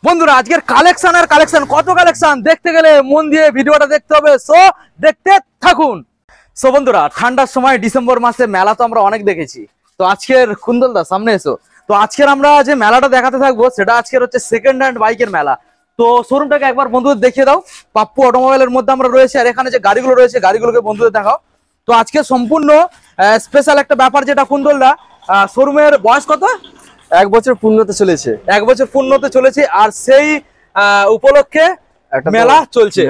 বন্ধুরা আজকের কালেকশন আর কালেকশন, কত কালেকশন দেখতে গেলে মন দিয়ে ভিডিওটা দেখতে হবে। সো দেখতে থাকুন। সো বন্ধুরা, ঠান্ডার সময় ডিসেম্বর মাসে মেলা তো আমরা অনেক দেখেছি। তো আজকের কুন্দলদা সামনে এসো। তো আজকের আমরা যে মেলাটা দেখাতে থাকবো সেটা আজকের হচ্ছে সেকেন্ড হ্যান্ড বাইকের মেলা। তো শোরুমটাকে একবার বন্ধুদের দেখিয়ে দাও। পাপ্পু অটোমোবাইলের মধ্যে আমরা রয়েছে, আর এখানে যে গাড়িগুলো রয়েছে গাড়িগুলোকে বন্ধুদের দেখাও। তো আজকে সম্পূর্ণ স্পেশাল একটা ব্যাপার, যেটা কুন্দলদা শোরুমের বয়স কত? 1 বছর পূর্ণতে চলেছে। 1 বছর পূর্ণতে চলেছে, আর সেই উপলক্ষে মেলা চলছে।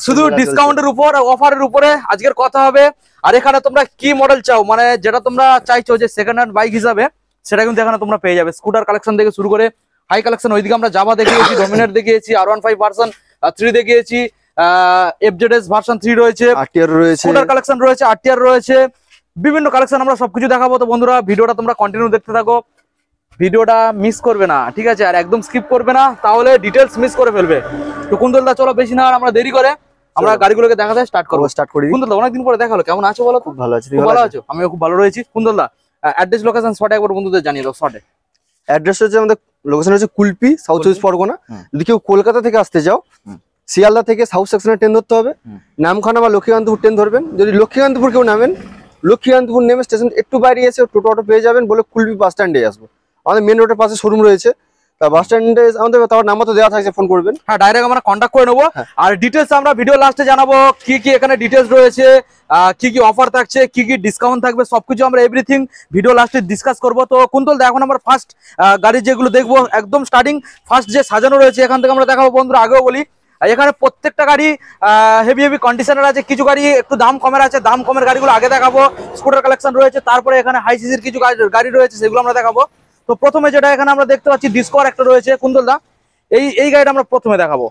শুধু ডিসকাউন্টের উপর, অফারের উপরে আজকের কথা হবে। আর এখানে তোমরা কি মডেল চাও, মানে যেটা তোমরা চাইছো যে সেকেন্ড হ্যান্ড বাইক হিসাবে, সেটা কিন্তু এখানে তোমরা পেয়ে যাবে। স্কুটার কালেকশন থেকে শুরু করে হাই কালেকশন, ওইদিকে আমরা জাভা দেখিয়েছি, ডমিনেট দেখিয়েছি, R15 ভার্সন 3 দেখিয়েছি, FZS ভার্সন 3 রয়েছে, RTR রয়েছে, স্কুটার কালেকশন রয়েছে, RTR রয়েছে, বিভিন্ন কালেকশন আমরা সবকিছু দেখাবো। তো বন্ধুরা ভিডিওটা তোমরা কন্টিনিউ দেখতে থাকো, ভিডিওটা মিস করবে না, ঠিক আছে? আর একদম স্কিপ করবে না, তাহলে ডিটেলস মিস করে ফেলবে। তো কুন্দলদা চলো বেশি না আর আমরা দেরি করে আমরা গাড়িগুলোকে দেখাতে স্টার্ট করি। কুন্দলদা অনেকদিন পরে দেখালো, কেমন আছো বলো? খুব ভালো আছি। তুমি ভালো আছো? আমিও খুব ভালো রয়েছি। কুন্দলদা অ্যাড্রেস লোকেশন শর্টে একবার বন্ধুদের জানিয়ে দাও। শর্টে অ্যাড্রেস হচ্ছে, আমাদের লোকেশন হচ্ছে কুলপি, সাউথ চব্বিশ পরগনা। যদি কেউ কলকাতা থেকে আসতে চাও, শিয়ালদা থেকে সাউথ সেকশনে ট্রেন ধরতে হবে, নামখানা বা লক্ষ্মীকান্তপুর ট্রেন ধরবেন। যদি লক্ষ্মীকান্তপুর কেউ নামেন, লক্ষ্মীকান্তপুর নেমে স্টেশন একটু বাইরে এসে টোটো অটো পেয়ে যাবেন, বলে কুলপি বাস স্ট্যান্ডে আসবো। আমাদের মেন রোডের পাশে শোরুম রয়েছে, বাস স্ট্যান্ডে আমাদের তার নাম্বার তো দেওয়া থাকছে, ফোন করবেন। হ্যাঁ, ডাইরেক্ট আমরা কন্ট্যাক্ট করে নেবো। আর ডিটেলস আমরা ভিডিও লাস্টে জানাবো, কি কি এখানে ডিটেলস রয়েছে, কি কি অফার থাকছে, কি কি ডিসকাউন্ট থাকবে, সবকিছু আমরা এভরিথিং ভিডিও লাস্টে ডিসকাস করবো। তো কুন্তলদা এখন আমরা ফার্স্ট গাড়ি যেগুলো দেখবো, একদম স্টার্টিং ফার্স্ট যে সাজানো রয়েছে এখান থেকে আমরা দেখাবো। বন্ধুরা আগেও বলি, এখানে প্রত্যেকটা গাড়ি হেভি হেভি কন্ডিশনের আছে, কিছু গাড়ি একটু দাম কমের আছে, দাম কমের গাড়িগুলো আগে দেখাবো। স্কুটার কালেকশন রয়েছে, তারপরে এখানে হাই সিসির কিছু গাড়ি রয়েছে, সেগুলো আমরা দেখাবো। তো প্রথমে যেটা এখানে আমরা দেখতে পাচ্ছি, ডিসকভার একটা রয়েছে কুন্তলদা, এই গাড়িটা আমরা প্রথমে দেখাবো।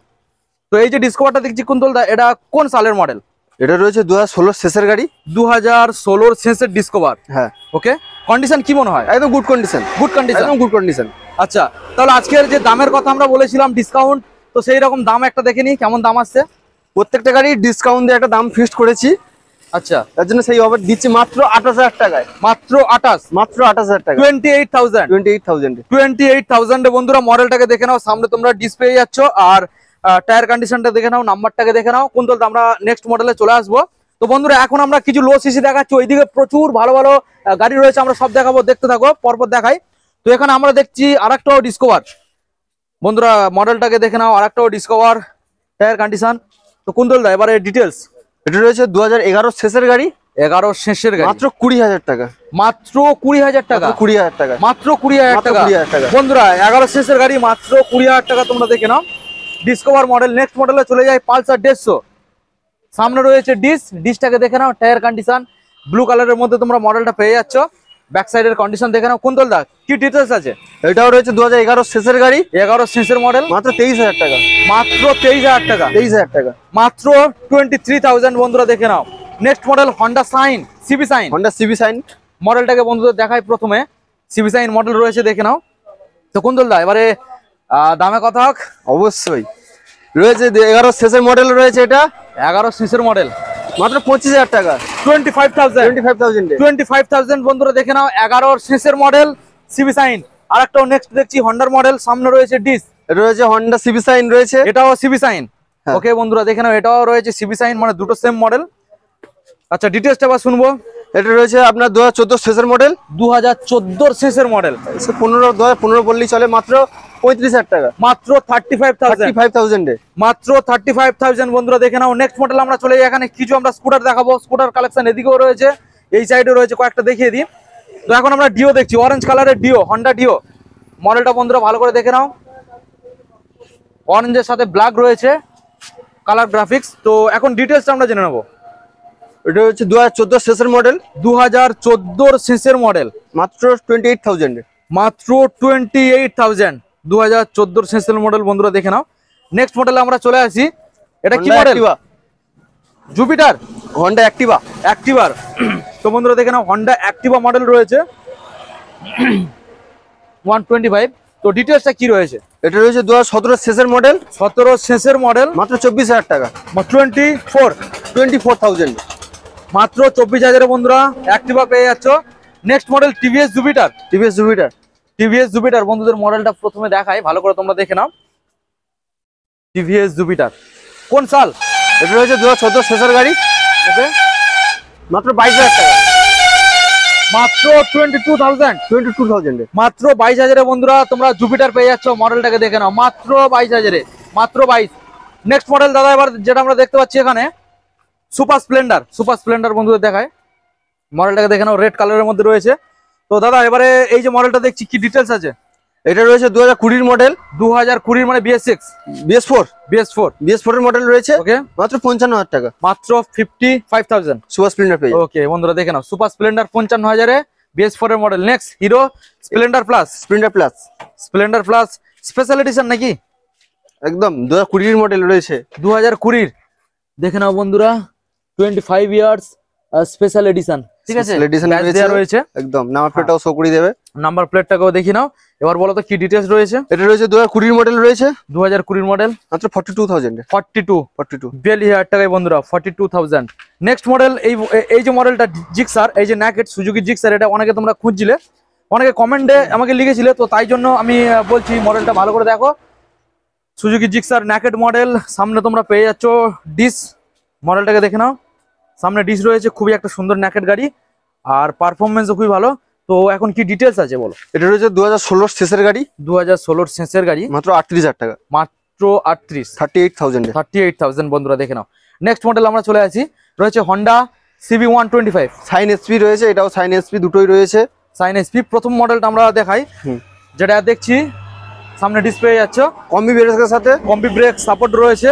তো এই যে ডিসকভারটা দেখছি কুন্তলদা, এটা কোন সালের মডেল? এটা রয়েছে 2016 শেষের গাড়ি। 2016 শেষের ডিসকভার। হ্যাঁ, ওকে। কন্ডিশন কি মনে হয়? একদম গুড কন্ডিশন। একদম গুড কন্ডিশন। আচ্ছা, তাহলে আজকের যে দামের কথা আমরা বলেছিলাম ডিসকাউন্ট, তো সেই রকম দাম একটা দেখে নিই কেমন দাম আসছে। প্রত্যেকটা গাড়ি ডিসকাউন্ট দিয়ে একটা দাম ফিক্সড করেছি। আচ্ছা, তার জন্য সেই অফার দিচ্ছি মাত্র 28,000 টাকায়। মাত্র 28,000 টাকা। 28,000 এ বন্ধুরা মডেলটাকে দেখে নাও, সামনে তোমরা ডিসপ্লে যাচ্ছ, আর টায়ার কন্ডিশনটা দেখে নাও, নাম্বারটাকে দেখে নাও। কুন্তলদা আমরা নেক্সট মডেলে চলে আসবো। তো বন্ধুরা এখন আমরা কিছু লো সিসি দেখাচ্ছি, ওইদিকে প্রচুর ভালো ভালো গাড়ি রয়েছে, আমরা সব দেখাবো, দেখতে থাকো, পরপর দেখাই। তো এখানে আমরা দেখছি আরেকটাও ডিসকভার। বন্ধুরা মডেলটাকে দেখে নাও, আরেকটাও ডিসকভার, টায়ার কন্ডিশন। তো কুন্তলদা এবারে ডিটেলস। এটা রয়েছে 2011 শেষের গাড়ি। 11 শেষের গাড়ি, মাত্র 20,000 টাকা। মাত্র 20,000 টাকা। 20,000 টাকা, মাত্র 20,000 টাকা। বন্ধুরা 11 শেষের গাড়ি মাত্র 20,000 টাকা, তোমরা দেখে নাও। Discover model. নেক্সট মডেলে চলে যায় পালসার 150। সামনে রয়েছে ডিসটাকে দেখে নাও, টায়ার কন্ডিশন ব্লু কালারের মধ্যে তোমরা মডেলটা পেয়ে যাচ্ছ। ব্যাক সাইডের কন্ডিশন দেখে নাও। কুন্তলদা কি ডিটেলস আছে? এটাও রয়েছে 2011 শেষের গাড়ি, 11 শেষের মডেল, মাত্র 23,000 টাকা। মাত্র 23,000 টাকা। 23,000 টাকা, মাত্র 23,000। বন্ধুরা দেখে নাও। Next model Honda shine, CB shine. Honda CB shine মডেলটাকে বন্ধুদের দেখাই প্রথমে। সিবি সাইন মডেল রয়েছে, দেখে নাও। তো কুন্তলদা এবারে দামে কথা হোক। অবশ্যই রয়েছে 11 শেষের মডেল রয়েছে, এটা 11 শেষের মডেল, মাত্র 25,000 টাকা। 25,000 বন্ধুরা দেখে নাও। 11 শেষের মডেল সিবি সাইন। আর একটা নেক্সট দেখছি হন্ডার মডেল, সামনে রয়েছে ডিস। এটা রয়েছে হন্ডা সিবি সাইন রয়েছে, এটাও সিবি সাইন। ওকে বন্ধুরা দেখে নাও, এটাও রয়েছে সিবি সাইন, মানে দুটো সেম মডেল। আচ্ছা ডিটেলসটা আবার শুনবো। এটা রয়েছে আপনার 2014 শেষের মডেল। 2014 শেষের মডেল, 15 বললেই চলে। মাত্র 35,000 টাকা। মাত্র 35,000। মাত্র 35,000 বন্ধুরা দেখে নাও। নেক্সট মডেল আমরা চলে যাই, এখানে কিছু আমরা স্কুটার দেখাবো। স্কুটার কালেকশন এদিকেও রয়েছে, এই সাইডে রয়েছে, কয়েকটা দেখিয়ে দিই। তো এখন আমরা ডিও দেখছি, অরেঞ্জ কালারের ডিও, হন্ডা ডিও মডেলটা বন্ধুরা ভালো করে দেখে নাও। অরেঞ্জের সাথে ব্ল্যাক রয়েছে, কালার গ্রাফিক্স। তো এখন ডিটেলসটা আমরা জেনে নেবো। এটা হচ্ছে 2014 শেষের মডেল। 2014 শেষের মডেল, মাত্র 28,000। মাত্র 28,000। 2014 শেষের মডেল বন্ধুরা দেখে নাও। নেক্সট মডেলে আমরা চলে আসি। এটা কি মডেল? Jupiter, Honda অ্যাক্টিভার। তো বন্ধুরা দেখে নাও, হন্ডা অ্যাক্টিভা মডেল রয়েছে 125। তো ডিটেলসটা কি রয়েছে? এটা রয়েছে 2017 শেষের মডেল। 17 শেষের মডেল, মাত্র 24,000 টাকা। 24,000। মাত্র 24,000 বন্ধুরা অ্যাক্টিভা পেয়ে যাচ্ছ। Next model TVS Jupiter. TVS Jupiter বন্ধুদের মডেলটা প্রথমে দেখাই, ভালো করে তোমরা দেখে নাও। টিভিএস জুপিটার কোন সাল? এটা রয়েছে 2014 শেষের গাড়ি। ওকে, মাত্র 22,000 টাকা। মাত্র 22,000 22,000 মাত্র 22,000 বন্ধুরা তোমরা জুপিটার পেয়ে যাচ্ছ। মডেলটাকে দেখে নাও, মাত্র 22,000, মাত্র 22। নেক্সট মডেল দাদা এবার যেটা আমরা দেখতে পাচ্ছি এখানে সুপার স্প্লেন্ডার বন্ধুদের দেখায়। মডেলটাকে দেখে নাও, রেড কালারের মধ্যে রয়েছে। তো দাদা এবারে এই যে মডেলটা দেখছি কি ডিটেলস আছে? এটা রয়েছে 2020 মডেল। 2020 মানে BS6 BS4 এর মডেল রয়েছে। ওকে, মাত্র 55,000 টাকা। মাত্র 55,000 সুপার স্প্লেন্ডার পেয়ে। ওকে বন্ধুরা দেখে নাও, সুপার স্প্লেন্ডার 55,000 BS4 এর model. Next hero Splendor plus special edition নাকি? একদম 2020 এর মডেল রয়েছে। 2020 দেখে নাও বন্ধুরা, 25 ইয়ার্স স্পেশাল এডিশন। ঠিক আছে, Special edition Badge দেয়া রয়েছে। একদম নাম্বার প্লেটটাও শো করে দেবে। নাম্বার প্লেটটাকেও দেখি নাও। এবার বলো তো কি ডিটেইলস রয়েছে? এটা রয়েছে 2020 মডেল রয়েছে। 2020 মডেল, মাত্র 42,000 এ। 42 42,000 টাকায় বন্ধুরা, 42,000। নেক্সট মডেল এই যে মডেলটা জিক্সার, এই যে ন্যাকেড সুজুকি জিক্সার, এটা অনেকে তোমরা খুঁজছিলে, অনেকে কমেন্টে আমাকে লিখেছিলে, তো তাই জন্য আমি বলছি মডেলটা ভালো করে দেখো। সুজুকি জিক্সার ন্যাকেড মডেল, সামনে তোমরা পেয়ে যাচ্ছ ডিস। মডেলটাকে দেখে নাও, সামনে ডিস রয়েছে, খুবই একটা সুন্দর ন্যাকেড গাড়ি আর পারফরমেন্সও খুবই ভালো। তো এখন কি ডিটেলস আছে বলো? এটা রয়েছে 2016 শেষের গাড়ি। 2016 শেষের গাড়ি, মাত্র 38,000 টাকা। মাত্র 38,000 38,000 বন্ধুরা দেখে নাও। নেক্সট মডেল আমরা চলে আসি, রয়েছে হন্ডা CB125 সাইন এসপি রয়েছে, এটাও সাইন এসপি দুটোই রয়েছে। সাইন এসপি প্রথম মডেলটা আমরা দেখাই, যেটা দেখছি সামনে ডিসপ্লে যাচ্ছে, কম্বি ব্রেকের সাথে কম্বি ব্রেক সাপোর্ট রয়েছে।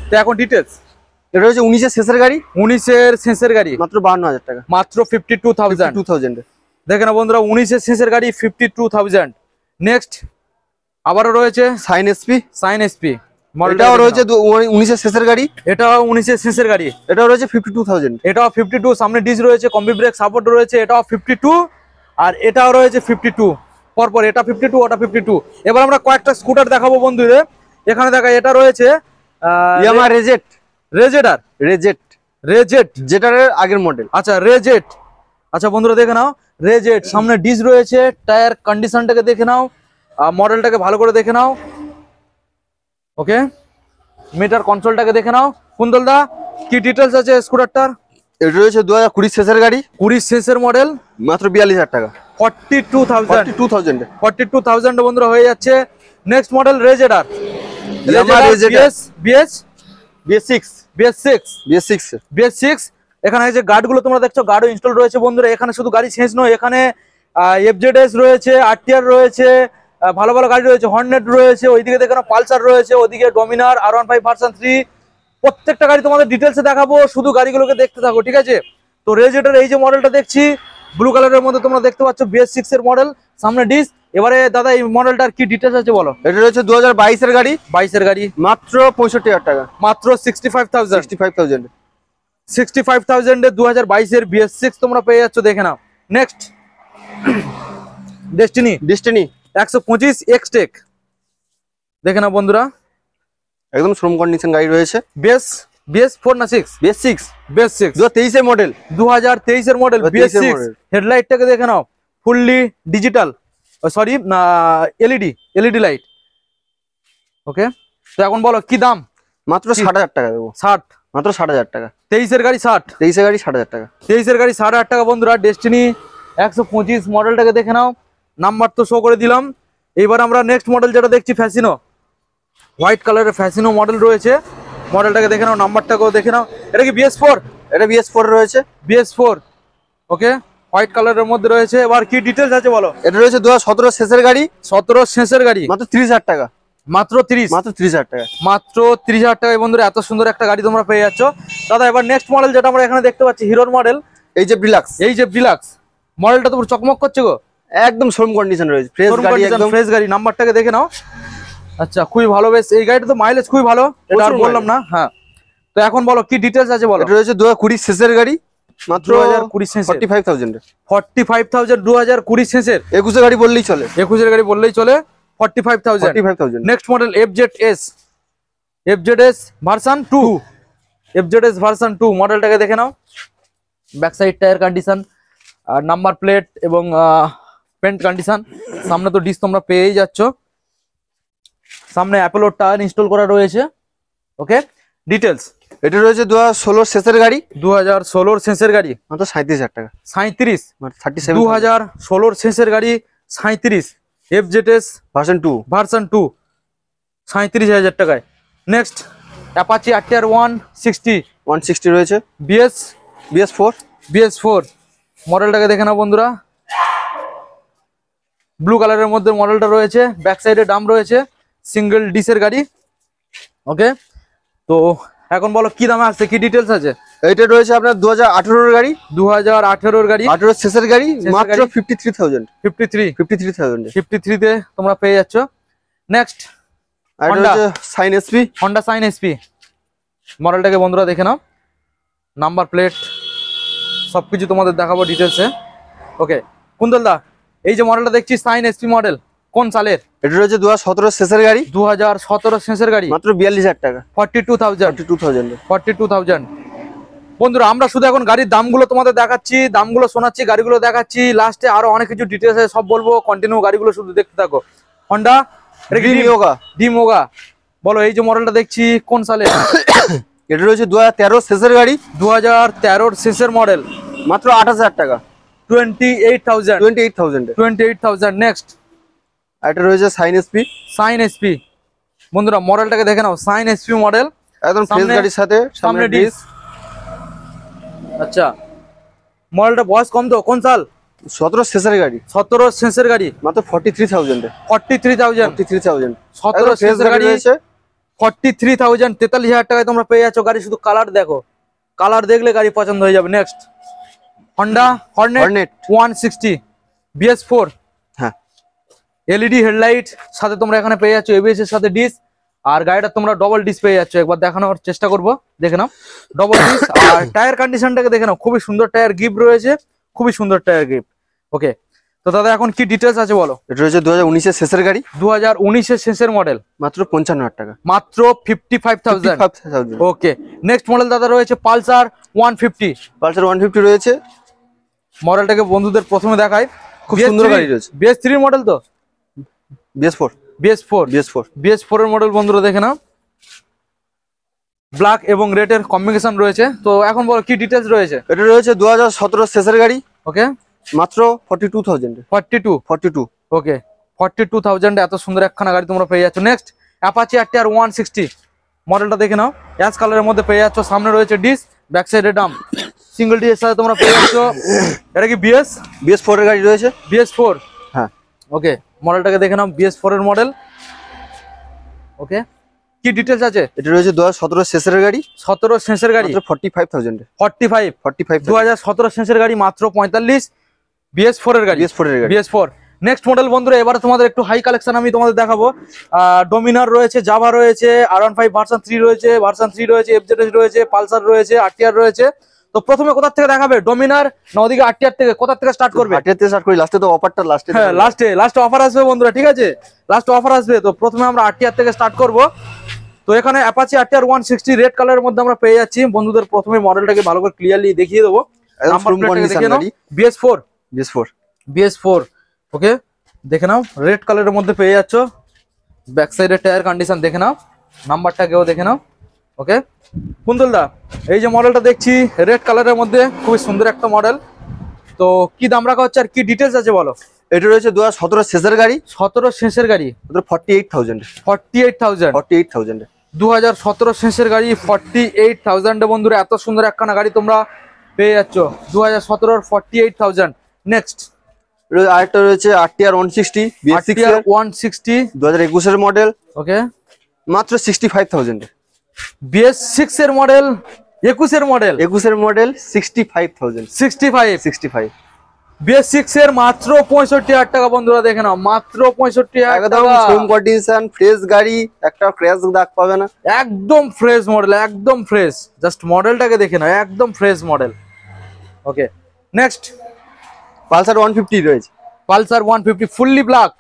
তো এখন ডিটেলস, এটা রয়েছে 19 এর শেষের গাড়ি। 19 এর শেষের গাড়ি, মাত্র 52,000 টাকা। মাত্র 52,000 দেখে না বন্ধুরা, 19 এর শেষের গাড়ি 52,000। নেক্সট আবারও রয়েছে সাইন এসপি মডেলটাও এটাও রয়েছে 19 এর শেষের গাড়ি। এটাও 19 এর শেষের গাড়ি, এটাও রয়েছে 52,000। এটাও 52, সামনে ডিস রয়েছে, কম্বি ব্রেক সাপোর্ট রয়েছে, এটাও 52 আর এটাও রয়েছে 52। পরপর এটা 52, ওটা 52। এবার আমরা কয়েকটা স্কুটার দেখাবো বন্ধুদের। এখানে দেখা, এটা রয়েছে ইয়ামাহা রেজেট, যেটার আগের মডেল। আচ্ছা রেজেট। আচ্ছা বন্ধুরা দেখে নাও, রেজেট, সামনে ডিস রয়েছে, টায়ার কন্ডিশনটাকে দেখে নাও, মডেলটাকে ভালো করে দেখে নাও। ওকে, মিটার কন্ট্রোলটাকে দেখে নাও। কুন্দলদা কি ডিটেলস আছে স্কুটারটার? এটা রয়েছে 2020 শেষের গাড়ি। 20 শেষের মডেল, মাত্র 42,000 টাকা। 42,000 বন্ধুরা হয়ে যাচ্ছে। Next model রেজেডার BS6। এখানে যে গার্ডগুলো তোমরা দেখছো, গার্ডও ইনস্টল রয়েছে বন্ধুরা। এখানে শুধু গাড়ি শেষ নয়, এখানে FZS রয়েছে, RTR রয়েছে, ভালো ভালো গাড়ি রয়েছে, হর্নেট রয়েছে, ওইদিকে দেখো পালসার রয়েছে, ওইদিকে ডমিনার R15 ভার্সন 3। প্রত্যেকটা গাড়ি তোমাদের ডিটেলসে দেখাবো, শুধু গাড়িগুলোকে দেখতে থাকো, ঠিক আছে? তো রেজেডার এই যে মডেলটা দেখছি ব্লু কালারের মধ্যে তোমরা দেখতে পাচ্ছ, BS6 এর মডেল, সামনে ডিস। এবারে দাদা এই মডেলটার কি ডিটেলস আছে বলো? এটা রয়েছে 2022 এর গাড়ি। 22 এর গাড়ি, মাত্র 65,000 টাকা। মাত্র 65,000 এ 2022 এর BS6 তোমরা পেয়ে যাচ্ছ, দেখে নাও। নেক্সট ডেস্টিনি 125 এক্সটেক, দেখে নাও বন্ধুরা, একদম শোরুম কন্ডিশন গাড়ি রয়েছে। BS4 না 6? BS6 2023 এর মডেল। 2023 এর মডেল BS6। হেডলাইটটাকে দেখে নাও, fully digital, sorry LED light. Okay, তো এখন বলো কি দাম? মাত্র 60,000 টাকা দেবো। 60, মাত্র 60,000 টাকা। 23 এর গাড়ি 60, 23 এর গাড়ি 60,000 টাকা। 23 এর গাড়ি 60,000 টাকা বন্ধুরা। ডেস্টিনি 125 মডেলটাকে দেখে নাও, নাম্বার তো শো করে দিলাম। এইবার আমরা নেক্সট মডেল যেটা দেখছি, ফ্যাসিনো, হোয়াইট কালারের ফ্যাসিনো মডেল রয়েছে। মডেলটাকে দেখে নাও, নাম্বারটাকেও দেখে নাও। এটা কি BS4? এটা BS4 রয়েছে। BS4, ওকে, হোয়াইট কালারের মধ্যে রয়েছে। এবার কি ডিটেলস আছে বলো? এটা রয়েছে 2017 শেষের গাড়ি। 17 শেষের গাড়ি, মাত্র 30,000 টাকা। মাত্র 30,000 টাকা। মাত্র 30,000 টাকায় বন্ধুরা এত সুন্দর একটা গাড়ি তোমরা পেয়ে যাচ্ছ। দাদা এবার নেক্সট মডেল যেটা আমরা এখানে দেখতে পাচ্ছি, হিরোর মডেল, এই যে ডিলাক্স মডেলটা তো পুরো চকমক করছে গো, একদম শোরুম কন্ডিশন রয়েছে, ফ্রেশ গাড়ি, একদম ফ্রেশ গাড়ি। নাম্বারটাকে দেখে নাও। আচ্ছা, খুবই ভালো, বেশ। এই গাড়িটা তো মাইলেজ খুবই ভালো, এটা আর বললাম না। হ্যাঁ, তো এখন বলো কি ডিটেলস আছে বলো? এটা রয়েছে 2020 শেষের গাড়ি। মাত্র 2020 শেষের, 45,000 45,000 2020 শেষের। 21 গাড়ি বললেই চলে, 21 এর গাড়ি বললেই চলে। 45,000। Next model FZS version 2, FZS version 2 মডেলটাকে দেখে নাও। ব্যাক সাইড টায়ার কন্ডিশন আর নাম্বার প্লেট এবং পেন্ট কন্ডিশন। সামনে তো ডিস তোমরা পেয়েই যাচ্ছ, সামনে অ্যাপোলো টায়ার ইনস্টল করা রয়েছে। ওকে, ডিটেলস। এটা রয়েছে 2016 শেষের গাড়ি, 2016 শেষের গাড়ি, মাত্র 37,000 টাকা, 37। 37 2016 শেষের গাড়ি 37, FZS ভার্সন 2। ভার্সন 2, 37,000 টাকায়। নেক্সট অ্যাপাচি RTR 160 160 রয়েছে, BS BS4। মডেলটাকে দেখে নাও বন্ধুরা, ব্লু কালারের মধ্যে মডেলটা রয়েছে, ব্যাক সাইডে ডাম রয়েছে, সিঙ্গেল ডিসের গাড়ি। ওকে, তো এখন বলো কি দামে আসছে, কি ডিটেলস আছে? এটা রয়েছে আপনার 2018 গাড়ি, 2018 গাড়ি, 18 শেষের গাড়ি, মাত্র গাড়ি। 53,000। 53 তে তোমরা পেয়ে যাচ্ছ। নেক্সট আর এটা হচ্ছে shine SP, Honda shine SP মডেলটাকে বন্ধুরা দেখে নাও, নাম্বার প্লেট সবকিছু তোমাদের দেখাবো ডিটেলসে। ওকে কুন্তল দা, এই যে মডেলটা দেখছি সাইন এসপি মডেল, কোন সালের? এটা রয়েছে 2017 শেষের গাড়ি, 2017 শেষের গাড়ি, মাত্র 42,000 টাকা, 42,000। 42,000। বন্ধুরা আমরা শুধু এখন গাড়ির দামগুলো তোমাদের দেখাচ্ছি, দামগুলো শোনাচ্ছি, গাড়িগুলো দেখাচ্ছি, লাস্টে আরো অনেক কিছু ডিটেলস আছে সব বলবো, কন্টিনিউ গাড়িগুলো শুধু দেখতে থাকো। হন্ডা ডিমোগা, বলো এই যে মডেলটা দেখছি কোন সালে? এটা রয়েছে 2013 শেষের গাড়ি, 2013 শেষের মডেল, মাত্র 28,000 টাকা, 28,000। নেক্সট এটা রয়েছে সাইন এসপি বন্ধুরা, মডেলটাকে দেখে নাও, সাইন এসপি মডেল, একদম ফ্রেশ গাড়ির সাথে সামনে ডিস। আচ্ছা মডেলটা বয়স কম তো, কোন সাল? 17 শেষের গাড়ি, 17 শেষের গাড়ি, মাত্র 43,000। 43,000। 17 শেষের গাড়ি রয়েছে, 43,000, 43,000 টাকায় তোমরা পেয়ে যাচ্ছ গাড়ি। শুধু কালার দেখো, কালার দেখলে গাড়ি পছন্দ হয়ে যাবে। নেক্সট হন্ডা হর্নেট 160 BS4, হ্যাঁ এলইডি হেডলাইট সাথে তোমরা এখানে পেয়ে যাচ্ছ, এবিএস এর সাথে ডিস, আর গাড়িটা তোমরা ডবল ডিস পেয়ে যাচ্ছ। একবার দেখানোর চেষ্টা করবো, দেখে নাও ডবল ডিস। আর টায়ার কন্ডিশনটাকে দেখে নাও, খুবই সুন্দর টায়ার গ্রিপ রয়েছে, খুবই সুন্দর টায়ার গ্রিপ। ওকে, তো দাদা এখন কি ডিটেলস আছে বলো? এটা রয়েছে 2019 এর শেষের গাড়ি, 2019 এর শেষের মডেল, মাত্র 55,000 টাকা, মাত্র 55,000। 55,000। ওকে, নেক্সট মডেল দাদা রয়েছে পালসার 150। পালসার 150 রয়েছে, মডেলটাকে বন্ধুদের প্রথমে দেখাই, খুব সুন্দর গাড়ি রয়েছে। BS3 মডেল তো, BS4 BS4 এর মডেল বন্ধুরা দেখে নাও, ব্ল্যাক এবং রেড এর কম্বিনেশন রয়েছে। তো এখন বলো কি ডিটেলস রয়েছে? এটা রয়েছে 2017 শেষের গাড়ি, ওকে, মাত্র 42,000। 42। ওকে, 42,000 এত সুন্দর একখানা গাড়ি তোমরা পেয়ে যাচ্ছ। নেক্সট অ্যাপাচি RTR 160 মডেলটা দেখে নাও, অ্যাশ কালারের মধ্যে পেয়ে যাচ্ছ, সামনে রয়েছে ডিস, ব্যাক সাইডে ডাম, সিঙ্গেল ডিস এর সাথে তোমরা পেয়ে যাচ্ছ। এটা কি BS4 এর গাড়ি রয়েছে, BS4। হ্যাঁ ওকে, মডেলটাকে দেখে নাও, BS4 এর মডেল। ওকে, কি ডিটেলস আছে? এটা রয়েছে 2017 শেষের গাড়ি, 17 শেষের গাড়ি, মাত্র 45,000। 45। 2017 শেষের গাড়ি, মাত্র 45, BS4 এর গাড়ি, BS4। নেক্সট মডেল বন্ধুরা, এবারে তোমাদের একটু হাই কালেকশন আমি তোমাদের দেখাবো। ডোমিনার রয়েছে, জাভা রয়েছে, R15 ভার্সন 3 রয়েছে, FZS রয়েছে, পালসার রয়েছে, RTR রয়েছে। তো প্রথমে কোথা থেকে দেখাবে? ডোমিনার না ওদিকে RTR থেকে? কোথা থেকে স্টার্ট করবে? RTR থেকে স্টার্ট করি, লাস্টে তো অফারটা লাস্টে। হ্যাঁ, লাস্টে অফার আসবে বন্ধুরা, ঠিক আছে, লাস্টে অফার আসবে। তো প্রথমে আমরা RTR থেকে স্টার্ট করব। তো এখানে অ্যাপাচি RTR 160 রেড কালারের মধ্যে আমরা পেয়ে যাচ্ছি। বন্ধুদের প্রথমে মডেলটাকে ভালো করে ক্লিয়ারলি দেখিয়ে দেবো, নাম্বার প্লেটটাকে দেখে নাও, BS4। ওকে, দেখে নাও, রেড কালারের মধ্যে পেয়ে যাচ্ছ, ব্যাক সাইডের টায়ার কন্ডিশন দেখে নাও, নাম্বারটাকেও দেখে নাও। ওকে কুন্তল দা, এই যে মডেলটা দেখছি রেড কালারের মধ্যে, খুবই সুন্দর একটা মডেল। তো কি দাম রাখা হচ্ছে আর কি ডিটেলস আছে বলো? এটা রয়েছে 2017 শেষের গাড়ি, 17 শেষের গাড়ি, মাত্র 48,000। 48,000। 2017 শেষের গাড়ি, 48,000 বন্ধুরা, এত সুন্দর একখানা গাড়ি তোমরা পেয়ে যাচ্ছ 2017 48,000। নেক্সট আরেকটা রয়েছে RTR 160 RTR 160 2021 এর মডেল, ওকে, মাত্র 65,000। BS6 এর মডেল, 21 এর মডেল, 65,000। 65। BS6 এর মাত্র 65,000 টাকা বন্ধুরা, দেখে নাও, মাত্র 65,000 একদম হোম কন্ডিশন, ফ্রেশ গাড়ি, একটা ক্র্যাশ দাগ পাবে না, একদম ফ্রেশ মডেল, একদম ফ্রেশ। জাস্ট মডেলটাকে দেখে নাও, একদম ফ্রেশ মডেল। ওকে, নেক্সট পালসার 150 রয়েছে, পালসার 150 ফুললি ব্ল্যাক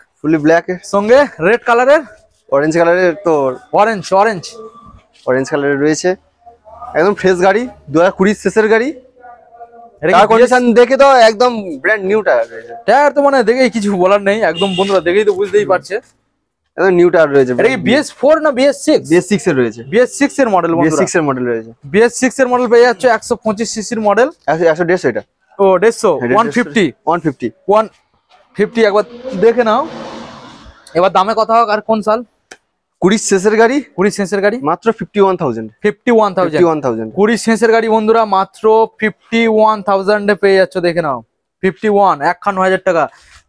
এর সঙ্গে রেড কালারের, অরেঞ্জ কালারের, তো অরেঞ্জ কালারের রয়েছে, একদম ফ্রেশ গাড়ি, 2020 শেষের গাড়ি। এটা টায়ার কন্ডিশন দেখে তো একদম ব্র্যান্ড নিউ টায়ার রয়েছে। টায়ার তো মানে দেখেই কিছু বলার নেই, একদম বন্ধুরা দেখেই তো বুঝতেই পারছে। একদম নিউ টায়ার রয়েছে। এটা কি BS4 না BS6? BS6 এর রয়েছে, BS6 এর মডেল বন্ধুরা, BS6 এর মডেল রয়েছে। BS6 এর মডেল পেয়ে যাচ্ছে 125 সিসির মডেল। 150 এটা, ও 150 150 150 একবার দেখে নাও। এবার দামে কথা হোক। আর কোন সাল? 20 শেষের গাড়ি, 20 সেন্সের গাড়ি মাত্র 51,000 51,000 20 সেন্সের গাড়ি বন্ধুরা মাত্র 51,000 এ পেয়ে যাচ্ছ। দেখে নাও 51,000 টাকা।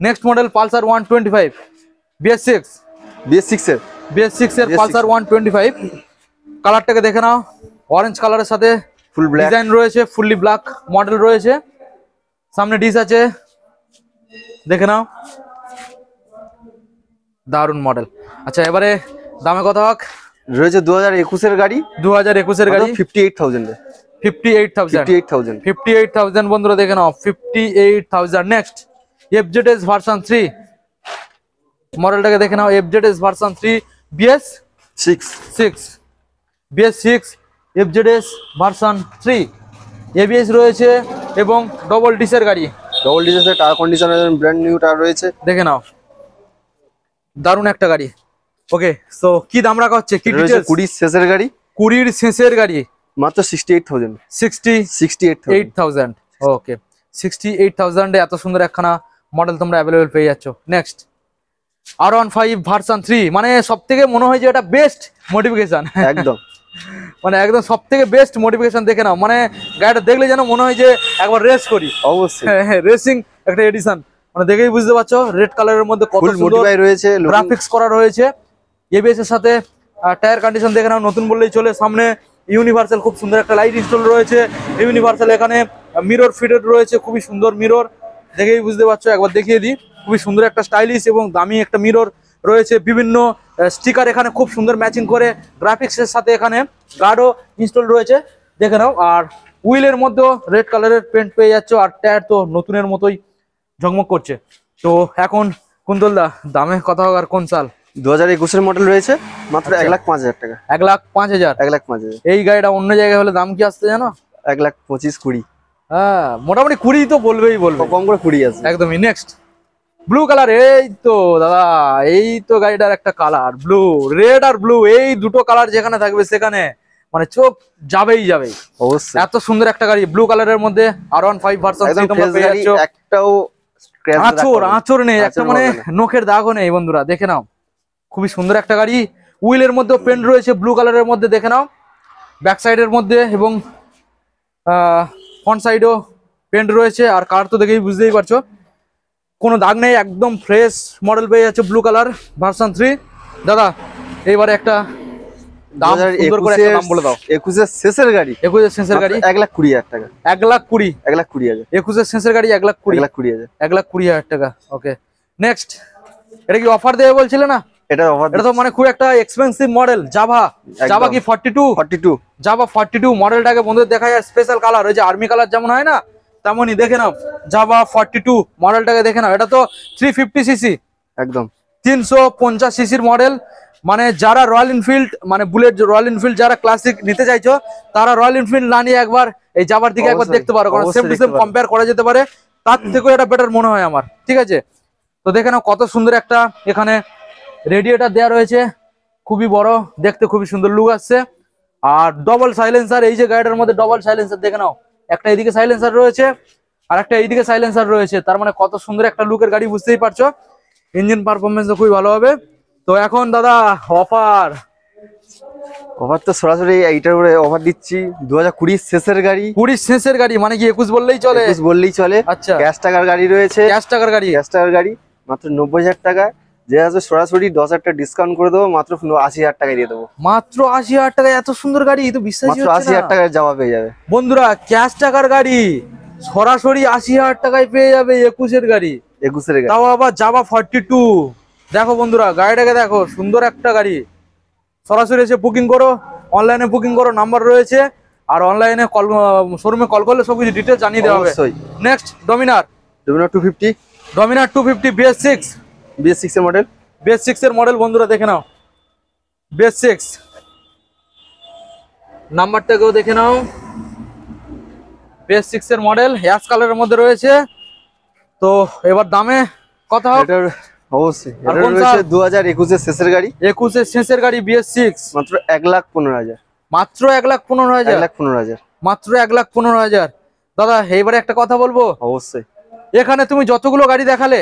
Next model Pulsar 125 BS6 BS6 এর পালসার 125। কালারটাকে দেখে নাও, অরেঞ্জ কালারের সাথে ফুল ব্ল্যাক ডিজাইন রয়েছে, ফুললি ব্ল্যাক মডেল রয়েছে, সামনে ডিস আছে, দেখে নাও দারুন মডেল। আচ্ছা এবারে দামে কথা হোক। রয়েছে 2021 এর গাড়ি, 2021 এর গাড়ি 58,000 58,000 বন্ধুরা দেখে নাও 58,000। নেক্সট FZS ভার্সন 3 মডেলটাকে দেখে নাও, FZS version 3 BS6 FZS version 3 ABS রয়েছে এবং ডবল ডিসের গাড়ি, double diesel tyre conditioner brand new tyre রয়েছে। দেখে নাও দারুণ একটা গাড়ি। ওকে সো কি দাম রাখা হচ্ছে, কি রয়েছে ডিটেইলস? 20 শেষের গাড়ি, 20 শেষের গাড়ি মাত্র 68,000 68,000। ওকে 68,000 এ এত সুন্দর একখানা মডেল তোমরা অ্যাভেলেবল পেয়ে যাচ্ছ। নেক্সট R15 ভার্সন 3, মানে সবথেকে মনে হয় যে এটা বেস্ট মডিফিকেশন একদম মানে একদম সবথেকে বেস্ট মডিফিকেশন। দেখে নাও মানে গাড়িটা দেখলে যেন মনে হয় যে একবার রেস করি। অবশ্যই হ্যাঁ রেসিং একটা এডিশন, মানে দেখেই বুঝতে পারছো রেড কালারের মধ্যে কত ফুল সুন্দর মডিফাই রয়েছে, গ্রাফিক্স করা রয়েছে। ABS এর সাথে টায়ার কন্ডিশন দেখে নাও, নতুন বললেই চলে। সামনে ইউনিভার্সাল খুব সুন্দর একটা লাইট ইনস্টল রয়েছে, ইউনিভার্সাল এখানে মিরর ফিটেড রয়েছে, খুবই সুন্দর মিরর, দেখেই বুঝতে পারছো। একবার দেখিয়ে দিই, খুবই সুন্দর একটা স্টাইলিশ এবং দামি একটা মিরর রয়েছে। বিভিন্ন স্টিকার এখানে খুব সুন্দর ম্যাচিং করে, গ্রাফিক্সের সাথে এখানে গার্ডও ইনস্টল রয়েছে, দেখে নাও। আর হুইলের মধ্যেও রেড কালারের পেন্ট পেয়ে যাচ্ছ, আর টায়ার তো নতুনের মতোই ঝকমক করছে। তো এখন কুন্তলদা দামে কথা হোক। আর কোন সাল? 2021 এর মডেল রয়েছে, মাত্র আচ্ছা। 1,05,000 টাকা। 1,05,000 1,05,000 এই গাড়িটা অন্য জায়গায় হলে দাম কি আসতে জানো? 1,25,20 হ্যাঁ মোটামুটি 20 তো বলবেই বলবে, কম করে 20 আছে একদমই। নেক্সট ব্লু কালার, এই তো দাদা এই তো গাড়িটার একটা কালার ব্লু, রেড আর ব্লু এই দুটো কালার যেখানে থাকবে সেখানে মানে চোখ যাবেই যাবে। অবশ্যই এত সুন্দর একটা গাড়ি ব্লু কালারের মধ্যে R15 ভার্সন 3 তোমরা পেয়ে যাচ্ছ। একটাও আঁচড় নেই, একটা মানে নখের দাগও নেই বন্ধুরা, দেখে নাও খুবই সুন্দর একটা গাড়ি। হুইলের মধ্যে পেন্ট রয়েছে ব্লু কালারের মধ্যে, দেখে নাও ব্যাক সাইডের মধ্যে এবং ফ্রন্ট সাইডেও পেন্ট রয়েছে। আর কালার তো দেখেই বুঝতেই পারছো কোনো দাগ নেই, একদম ফ্রেশ মডেল পেয়ে যাচ্ছে ব্লু কালার ভার্সন 3। দাদা এইবারে একটা দাম সুন্দর করে একটা দাম বলে দাও। 21 এর শেষের গাড়ি, 21 এর শেষের গাড়ি 1,20,000 টাকা। 1,20,000 1,20,000 21 এর শেষের গাড়ি 1,20,000 1,20,000 টাকা। ওকে নেক্সট এটা কি অফার দেবে বলছিলে না? এটা অফার, এটা তো মানে খুব একটা এক্সপেন্সিভ মডেল। জাভা কি 42 জাভা 42 মডেলটাকে বন্ধুদের দেখা যায় স্পেশাল কালার, ওই যে আর্মি কালার যেমন হয় না তেমনই। দেখে নাও জাভা 42 মডেলটাকে দেখে নাও, এটা তো 350 সিসি, একদম 350 সিসির মডেল। মানে যারা রয়্যাল এনফিল্ড মানে বুলেট রয়্যাল এনফিল্ড যারা ক্লাসিক নিতে চাইছো তারা রয়্যাল এনফিল্ড না নিয়ে একবার এই জাভার দিকে একবার দেখতে পারো, কারণ সেম টু সেম কম্পেয়ার করা যেতে পারে, তার থেকেও এটা বেটার মনে হয় আমার। ঠিক আছে তো দেখে নাও কত সুন্দর একটা এখানে রেডিয়েটার দেওয়া রয়েছে, খুবই বড়, দেখতে খুবই সুন্দর লুক আসছে। আর ডবল সাইলেন্সার, এই যে গাড়িটার মধ্যে ডবল সাইলেন্সার দেখে নাও, একটা এইদিকে সাইলেন্সার রয়েছে আর একটা এইদিকে সাইলেন্সার রয়েছে, তার মানে কত সুন্দর একটা লুকের গাড়ি, বুঝতেই পারছো। ইঞ্জিন পারফরমেন্স খুবই ভালো হবে। তো এখন দাদা অফার তো সরাসরি এইটার উপরে অফার দিচ্ছি। 2020 শেষের গাড়ি, 20 শেষের গাড়ি মানে কি 21 বললেই চলে? 21 বললেই চলে। আচ্ছা ক্যাশ টাকার গাড়ি রয়েছে, ক্যাশ টাকার গাড়ি মাত্র 90,000 টাকা। যে আসবে সরাসরি 10,000 টাকা ডিসকাউন্ট করে দেবো, মাত্র 80,000 টাকায় দিয়ে দেবো। মাত্র 80,000 টাকায় এত সুন্দর গাড়ি, তো বিশ্বাসই মাত্র হচ্ছে না। 80,000 টাকায় যাওয়া পেয়ে যাবে বন্ধুরা, ক্যাশ টাকার গাড়ি সরাসরি 80,000 টাকায় পেয়ে যাবে 21 এর গাড়ি, 21 এর গাড়ি, তাও আবার জাভা 42। দেখো বন্ধুরা গাড়িটাকে দেখো, সুন্দর একটা গাড়ি। সরাসরি এসে বুকিং করো, অনলাইনে বুকিং করো, নাম্বার রয়েছে। আর অনলাইনে কল শোরুমে কল করলে সবকিছু ডিটেলস জানিয়ে দেওয়া হবে। নেক্সট ডমিনার 250 BS6 এর মডেল, BS6 এর মডেল বন্ধুরা দেখে নাও, BS6 নাম্বারটাকেও দেখে নাও। BS6 এর মডেল অ্যাশ কালারের মধ্যে রয়েছে। তো এবার দামে কথা হোক। এটার অবশ্যই। আর এটা কোন রয়েছে সাল? 2021 এর শেষের গাড়ি, 21-এর শেষের গাড়ি BS6, মাত্র 1,15,000। মাত্র 1,15,000, 1,15,000 মাত্র 1,15,000। দাদা এইবারে একটা কথা বলবো, অবশ্যই। এখানে তুমি যতগুলো গাড়ি দেখালে,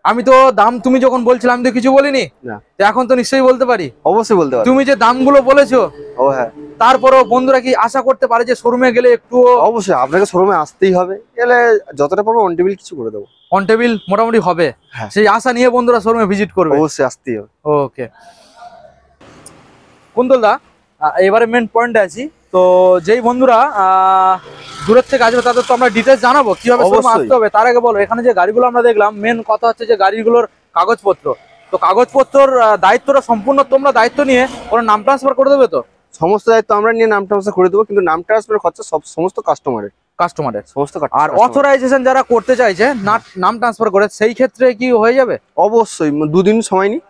আমি তো দাম তুমি যখন বলছিলে আমি তো কিছু বলিনি, না, তো এখন তো নিশ্চয়ই বলতে পারি। অবশ্যই বলতে পারবো। তুমি যে দামগুলো বলেছো, ও হ্যাঁ, তারপরেও বন্ধুরা কি আশা করতে পারে যে শোরুমে গেলে একটু অবশ্যই আপনাকে শোরুমে আসতেই হবে, এলে যতটা পারবো অন টেবিল কিছু করে দেবো। অন টেবিল মোটামুটি হবে, হ্যাঁ, সেই আশা নিয়ে বন্ধুরা শোরুমে ভিজিট করবে। অবশ্যই আসতেই হবে। ওকে কুন্তল দা, এবারে মেন পয়েন্টে আছি। তো যেই বন্ধুরা দূরের থেকে আসবে তাদের তো আমরা ডিটেলস জানাবো কিভাবে শোরুমে অবশ্যই। আসতে হবে। তার আগে বলো, এখানে যে গাড়িগুলো আমরা দেখলাম, মেন কথা হচ্ছে যে গাড়িগুলোর কাগজপত্র। তো কাগজপত্রর দায়িত্বটা সম্পূর্ণ তোমরা দায়িত্ব নিয়ে ওরা নাম ট্রান্সফার করে দেবে তো? সমস্ত দায়িত্ব আমরা নিয়ে নাম ট্রান্সফার করে দেবো, কিন্তু নাম ট্রান্সফারের খরচা সমস্ত কাস্টমারের। কাস্টমারের। সমস্ত আর অথরাইজেশন যারা করতে চাইছে নাম ট্রান্সফার করে, সেই ক্ষেত্রে কি হয়ে যাবে? অবশ্যই 2 দিন সময় নিই,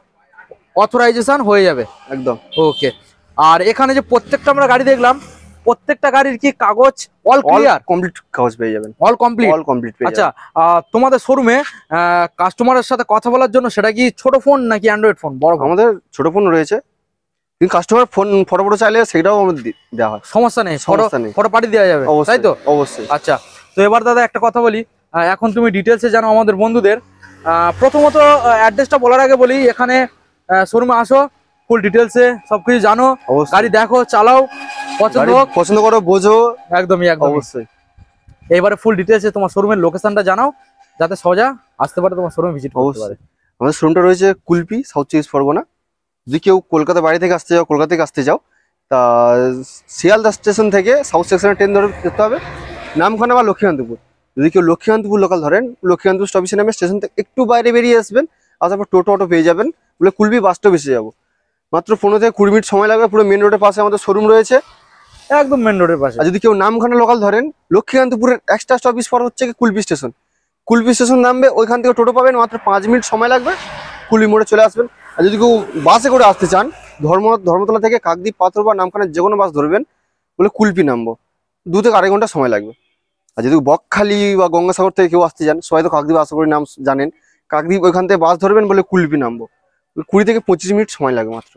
অথরাইজেশন হয়ে যাবে একদম। ওকে। আর এখানে যে প্রত্যেকটা আমরা গাড়ি দেখলাম, প্রত্যেকটা গাড়ির কি কাগজ অল ক্লিয়ার? কমপ্লিট কাগজ পেয়ে যাবেন, অল কমপ্লিট। অল কমপ্লিট পেয়ে আচ্ছা, যাবেন। তোমাদের শোরুমে কাস্টমারের সাথে কথা বলার জন্য সেটা কি ছোট ফোন নাকি অ্যান্ড্রয়েড ফোন? বড় ফোন? আমাদের ছোট ফোন রয়েছে, কিন্তু কাস্টমার ফোন ফটো চাইলে সেটাও আমাদের দেওয়া হয়। সমস্যা নেই, সমস্যা নেই, ফটো পাঠিয়ে দেওয়া যাবে, তাই তো? অবশ্যই। আচ্ছা, তো এবার দাদা একটা কথা বলি, এখন তুমি ডিটেলসে জানো আমাদের বন্ধুদের। প্রথমত অ্যাড্রেসটা বলার আগে বলি, এখানে শোরুমে আসো, ফুল ডিটেলসে সবকিছু জানো, অবশ্যই। গাড়ি দেখো, চালাও, পছন্দ হোক, পছন্দ করো, বোঝো। একদমই একদম। অবশ্যই। এবারে ফুল ডিটেলসে তোমার শোরুমের লোকেশনটা জানাও, যাতে সোজা আসতে পারে, তোমার শোরুমে ভিজিট করতে পারে। আমাদের শোরুমটা রয়েছে কুলপি, সাউথ 24 পরগনা। যদি কেউ কলকাতা বাড়ি থেকে আসতে যাও, কলকাতা থেকে আসতে যাও, তা শিয়ালদা স্টেশন থেকে সাউথ সেকশনে ট্রেন ধরে যেতে হবে নামখানা বা লক্ষ্মীকান্তপুর। যদি কেউ লক্ষ্মীকান্তপুর লোকাল ধরেন, লক্ষ্মীকান্তপুর স্টপেশনে নামে স্টেশন থেকে একটু বাইরে বেরিয়ে আসবেন, আর তারপর টোটো পেয়ে যাবেন, বলে কুলপি বাস স্টপ এসে যাবো। মাত্র 15 থেকে 20 মিনিট সময় লাগবে। পুরো মেন রোডের পাশে আমাদের শোরুম রয়েছে, একদম মেন রোডের পাশে। আর যদি কেউ নামখানা লোকাল ধরেন, লক্ষ্মীকান্তপুরের এক্সট্রা স্টপেজ পর হচ্ছে কুলপি স্টেশন। কুলপি স্টেশন নামবে, ওইখান থেকে টোটো পাবেন, মাত্র 5 মিনিট সময় লাগবে, কুলপি মোড়ে চলে আসবেন। আর যদি কেউ বাসে করে আসতে চান, ধর্মতলা থেকে কাকদ্বীপ, পাথর বা নামখানার যে কোনো বাস ধরবেন, বলে কুলপি নামবো, 2 থেকে 2.5 ঘন্টা সময় লাগবে। আর যদি বকখালি বা গঙ্গাসাগর থেকে কেউ আসতে চান, সবাই তো কাকদ্বীপ আশা করি নাম জানেন, কাকদ্বীপ ওইখান থেকে বাস ধরবেন, বলে কুলপি নামবো, 20 থেকে 25 মিনিট সময় লাগে মাত্র।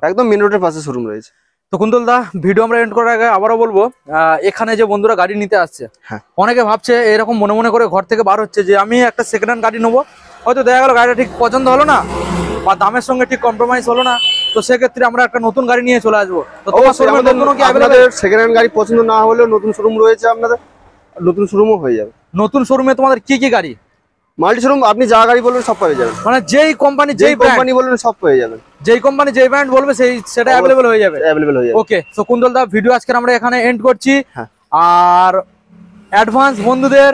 একদম মেন রোডের পাশে শোরুম রয়েছে। তো কুন্তল দা, ভিডিও আমরা এন্ড করার আগে আবারও বলবো, এখানে যে বন্ধুরা গাড়ি নিতে আসছে, হ্যাঁ, অনেকে ভাবছে এরকম মনে মনে করে ঘর থেকে বার হচ্ছে যে আমি একটা সেকেন্ড হ্যান্ড গাড়ি নেবো, হয়তো দেখা গেল গাড়িটা ঠিক পছন্দ হলো না বা দামের সঙ্গে ঠিক কম্প্রোমাইজ হলো না, তো সেক্ষেত্রে আমরা একটা নতুন গাড়ি নিয়ে চলে আসবো। তো তোমার শোরুমে নতুন কি আপনাদের সেকেন্ড হ্যান্ড গাড়ি পছন্দ না হলেও নতুন শোরুম রয়েছে, আপনাদের নতুন শোরুমও হয়ে যাবে। নতুন শোরুমে তোমাদের কি কি গাড়ি? মাল্টি শোরুম, আপনি যা গাড়ি বলবেন সব পেয়ে যাবেন, মানে যেই কোম্পানি যেই কোম্পানি বলবেন সব পেয়ে যাবেন, যেই কোম্পানি যেই ব্র্যান্ড বলবে সেটা অ্যাভেলেবল হয়ে যাবে। ওকে, তো কুন্তল দা, ভিডিও আজকে আমরা এখানে এন্ড করছি। আর অ্যাডভান্স বন্ধুদের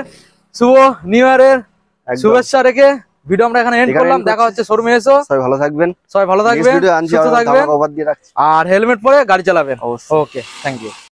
শুভ নিউ ইয়ারের শুভেচ্ছা রেখে ভিডিও আমরা এখানে এন্ড করলাম। দেখা হচ্ছে শোরুমে এসো, সবাই ভালো থাকবেন, সুস্থ থাকবেন, আর হেলমেট পরে গাড়ি চালাবেন। ওকে, থ্যাংক ইউ।